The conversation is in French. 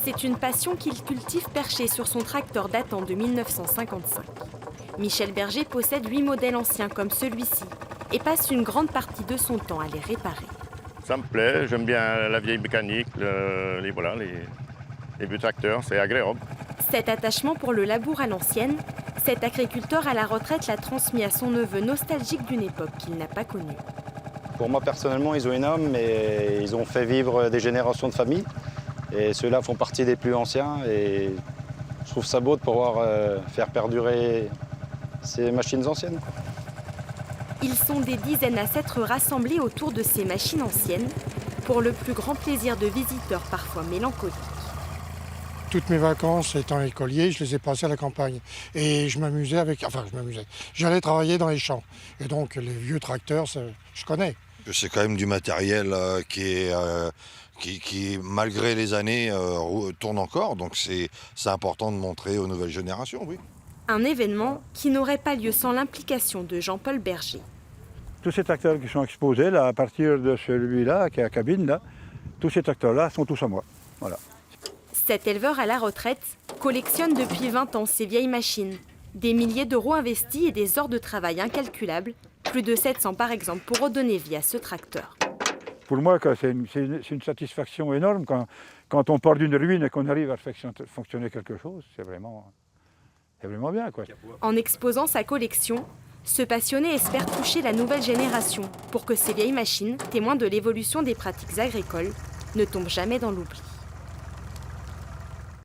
C'est une passion qu'il cultive perché sur son tracteur datant de 1955. Michel Berger possède 8 modèles anciens comme celui-ci et passe une grande partie de son temps à les réparer. Ça me plaît, j'aime bien la vieille mécanique, les vieux tracteurs, c'est agréable. Cet attachement pour le labour à l'ancienne, cet agriculteur à la retraite l'a transmis à son neveu nostalgique d'une époque qu'il n'a pas connue. Pour moi personnellement, ils ont une âme et ils ont fait vivre des générations de familles. Et ceux-là font partie des plus anciens et je trouve ça beau de pouvoir faire perdurer ces machines anciennes. Ils sont des dizaines à s'être rassemblés autour de ces machines anciennes pour le plus grand plaisir de visiteurs parfois mélancoliques. Toutes mes vacances étant écolier, je les ai passées à la campagne. Et je m'amusais J'allais travailler dans les champs. Et donc les vieux tracteurs, je connais. C'est quand même du matériel qui, malgré les années, tourne encore. Donc c'est important de montrer aux nouvelles générations, oui. Un événement qui n'aurait pas lieu sans l'implication de Jean-Paul Berger. Tous ces tracteurs qui sont exposés, là, à partir de celui-là, qui est à cabine, là, tous ces tracteurs-là sont tous à moi. Voilà. Cet éleveur à la retraite collectionne depuis 20 ans ces vieilles machines. Des milliers d'euros investis et des heures de travail incalculables. Plus de 700 par exemple pour redonner vie à ce tracteur. Pour moi, c'est une satisfaction énorme quand on part d'une ruine et qu'on arrive à faire fonctionner quelque chose. C'est vraiment bien, quoi. En exposant sa collection, ce passionné espère toucher la nouvelle génération pour que ces vieilles machines, témoins de l'évolution des pratiques agricoles, ne tombent jamais dans l'oubli.